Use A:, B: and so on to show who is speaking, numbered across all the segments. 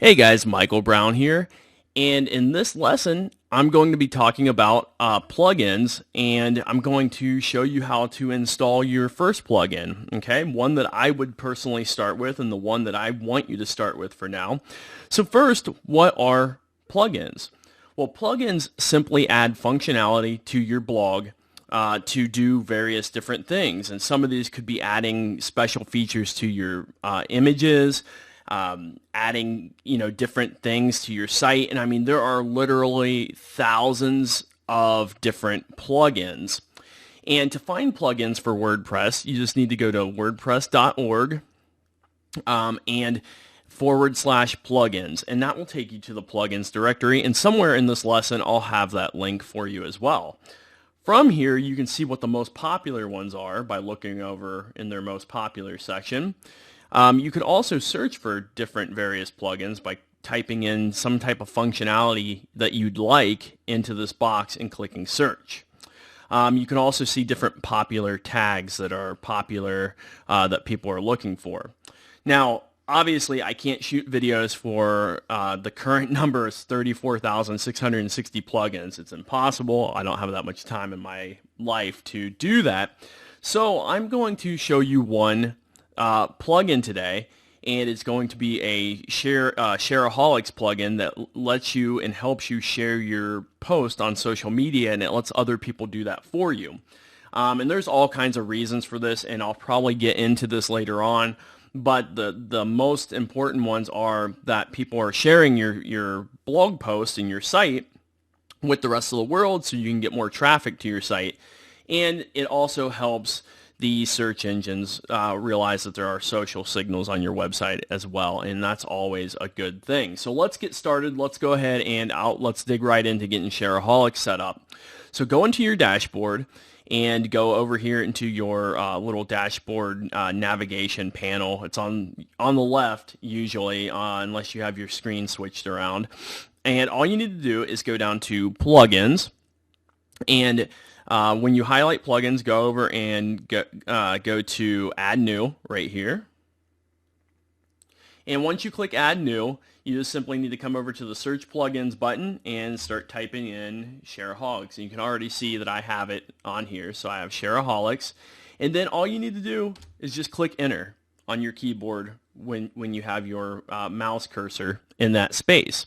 A: Hey guys, Michael Brown here, and in this lesson, I'm going to be talking about plugins, and I'm going to show you how to install your first plugin, okay? One that I would personally start with, and the one that I want you to start with for now. So first, what are plugins? Well, plugins simply add functionality to your blog to do various different things, and some of these could be adding special features to your images, adding different things to your site. And I mean, there are literally thousands of different plugins. And to find plugins for WordPress, you just need to go to wordpress.org and /plugins, and that will take you to the plugins directory. And somewhere in this lesson, I'll have that link for you as well. From here, you can see what the most popular ones are by looking over in their most popular section. You could also search for different various plugins by typing in some type of functionality that you'd like into this box and clicking search. You can also see different popular tags that are popular that people are looking for. Now, obviously, I can't shoot videos for the current number is 34,660 plugins. It's impossible. I don't have that much time in my life to do that. So I'm going to show you one plugin today, and it's going to be a Shareaholics plugin that lets you and helps you share your post on social media, and it lets other people do that for you. And there's all kinds of reasons for this, and I'll probably get into this later on. But the most important ones are that people are sharing your blog post and your site with the rest of the world, so you can get more traffic to your site, and it also helps the search engines realize that there are social signals on your website as well, and that's always a good thing. So let's get started. Let's go ahead and let's dig right into getting Shareaholics set up. So go into your dashboard and go over here into your little dashboard navigation panel. It's on the left usually, unless you have your screen switched around. And all you need to do is go down to plugins, and when you highlight plugins, go over and go to add new right here. And once you click add new, you just simply need to come over to the search plugins button and start typing in Shareaholics. And you can already see that I have it on here. So I have Shareaholics. And then all you need to do is just click enter on your keyboard when you have your mouse cursor in that space.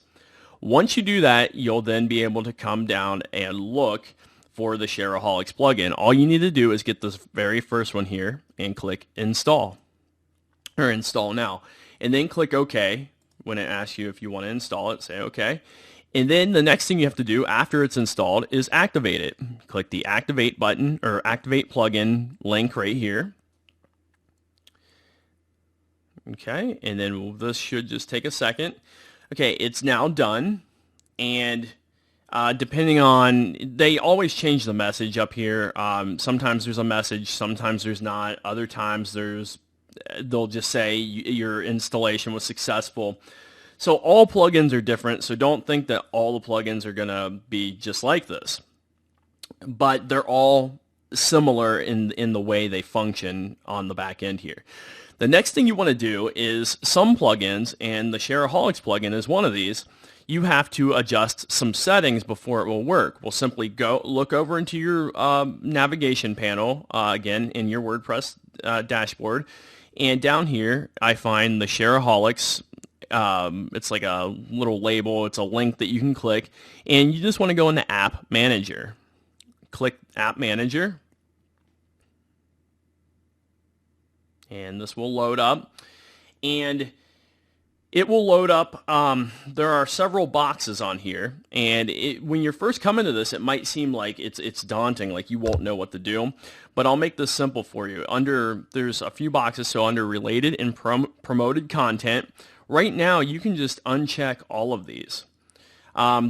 A: Once you do that, you'll then be able to come down and look for the Shareaholics plugin. All you need to do is get this very first one here and click install, or install now, and then click OK. When it asks you if you want to install it, say OK. And then the next thing you have to do after it's installed is activate it. Click the activate button, or activate plugin link right here. Okay, and then this should just take a second. Okay, it's now done, and depending on, they always change the message up here. Sometimes there's a message, sometimes there's not. Other times they'll just say your installation was successful. So all plugins are different, so don't think that all the plugins are going to be just like this. But they're all similar in the way they function on the back end here. The next thing you want to do is some plugins, and the Shareaholics plugin is one of these, you have to adjust some settings before it will work. We'll simply go look over into your navigation panel, again, in your WordPress dashboard. And down here, I find the Shareaholics. It's like a little label. It's a link that you can click. And you just want to go into App Manager. Click App Manager. And this will load up. And it will load up. There are several boxes on here, and when you're first coming to this, it might seem like it's daunting, like you won't know what to do. But I'll make this simple for you. There's a few boxes, so under related and promoted content, right now you can just uncheck all of these.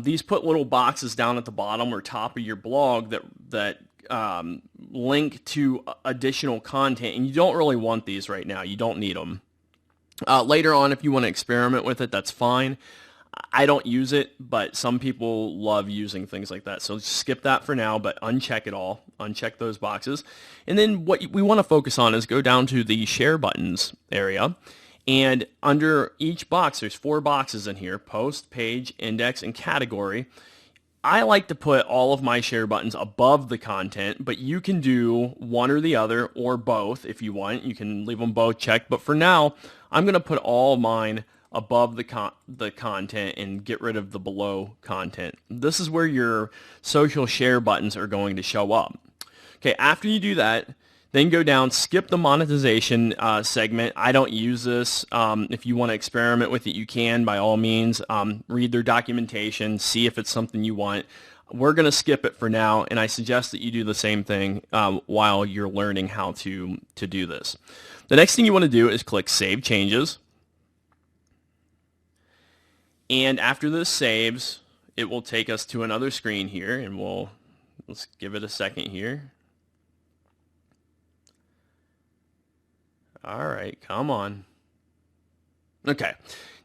A: These put little boxes down at the bottom or top of your blog that link to additional content, and you don't really want these right now. You don't need them. Later on, if you want to experiment with it, that's fine. I don't use it, but some people love using things like that. So skip that for now, but uncheck it all. Uncheck those boxes. And then what we want to focus on is go down to the share buttons area And under each box, there's 4 boxes in here: post, page, index, and category. I like to put all of my share buttons above the content, but you can do one or the other or both if you want. You can leave them both checked, but for now, I'm going to put all of mine above the content and get rid of the below content. This is where your social share buttons are going to show up. Okay, after you do that, then go down, skip the monetization segment. I don't use this. If you want to experiment with it, you can, by all means. Read their documentation, see if it's something you want. We're going to skip it for now, and I suggest that you do the same thing while you're learning how to do this. The next thing you want to do is click Save Changes. And after this saves, it will take us to another screen here, and let's give it a second here. All right, come on. Okay,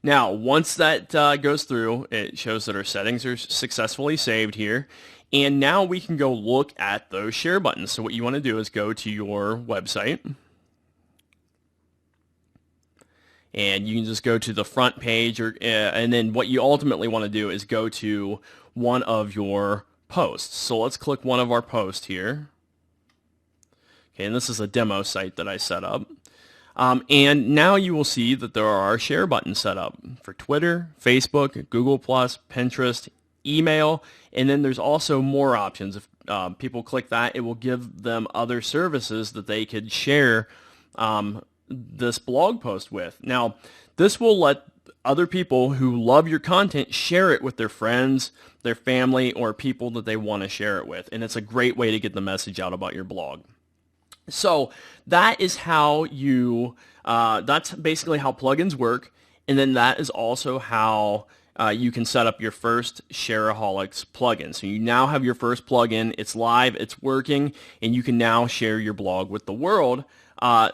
A: now once that goes through, it shows that our settings are successfully saved here. And now we can go look at those share buttons. So what you want to do is go to your website. And you can just go to the front page, and then what you ultimately want to do is go to one of your posts. So let's click one of our posts here. Okay, and this is a demo site that I set up. And now you will see that there are share buttons set up for Twitter, Facebook, Google+, Pinterest, email, and then there's also more options. If people click that, it will give them other services that they could share this blog post with. Now, this will let other people who love your content share it with their friends, their family, or people that they want to share it with. And it's a great way to get the message out about your blog. So that is how that's basically how plugins work. And then that is also how you can set up your first Shareaholics plugin. So you now have your first plugin. It's live, it's working, and you can now share your blog with the world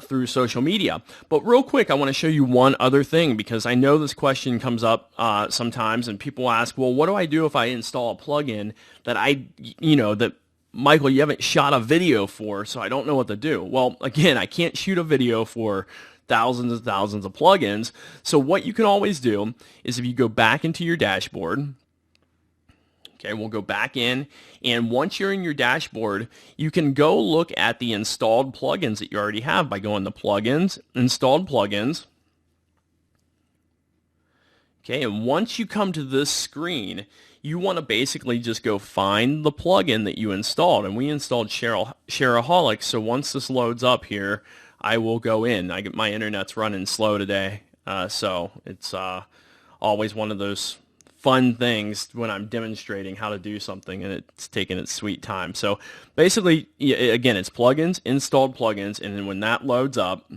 A: through social media. But real quick, I want to show you one other thing, because I know this question comes up sometimes, and people ask, well, what do I do if I install a plugin that that Michael, you haven't shot a video for, so I don't know what to do. Well, again, I can't shoot a video for thousands and thousands of plugins. So what you can always do is if you go back into your dashboard, okay, we'll go back in, and once you're in your dashboard, you can go look at the installed plugins that you already have by going to Plugins, Installed Plugins. Okay, and once you come to this screen, you want to basically just go find the plugin that you installed. And we installed Shareaholics, so once this loads up here, I will go in. My internet's running slow today, so it's always one of those fun things when I'm demonstrating how to do something, and it's taking its sweet time. So basically, again, it's plugins, installed plugins, and then when that loads up,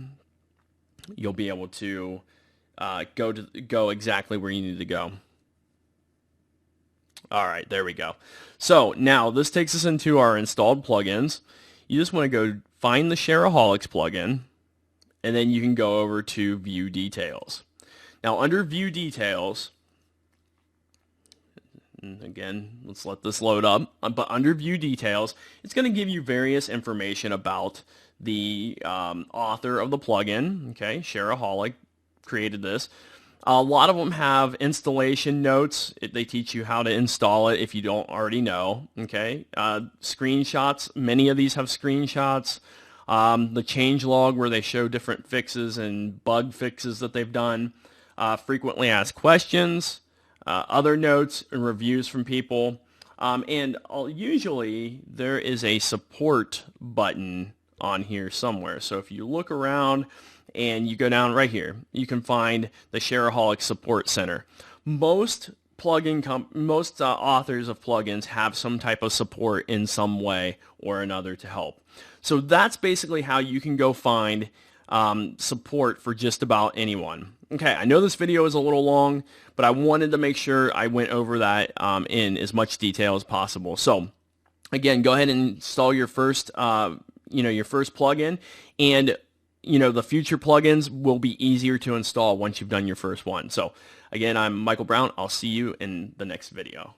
A: you'll be able to go exactly where you need to go. All right, there we go. So now this takes us into our installed plugins. You just want to go find the Shareaholics plugin, and then you can go over to View Details. Now under View Details, again, let's let this load up, but under View Details, it's going to give you various information about the author of the plugin. Okay, Shareaholic created this. A lot of them have installation notes. They teach you how to install it if you don't already know. Okay, screenshots. Many of these have screenshots. The changelog where they show different fixes and bug fixes that they've done. Frequently asked questions. Other notes and reviews from people. And usually there is a support button on here somewhere. So if you look around and you go down right here, you can find the Shareaholics Support Center. Most authors of plugins have some type of support in some way or another to help. So that's basically how you can go find support for just about anyone. Okay, I know this video is a little long, but I wanted to make sure I went over that in as much detail as possible. So again, go ahead and install your first your first plugin, and the future plugins will be easier to install once you've done your first one. So again, I'm Michael Brown. I'll see you in the next video.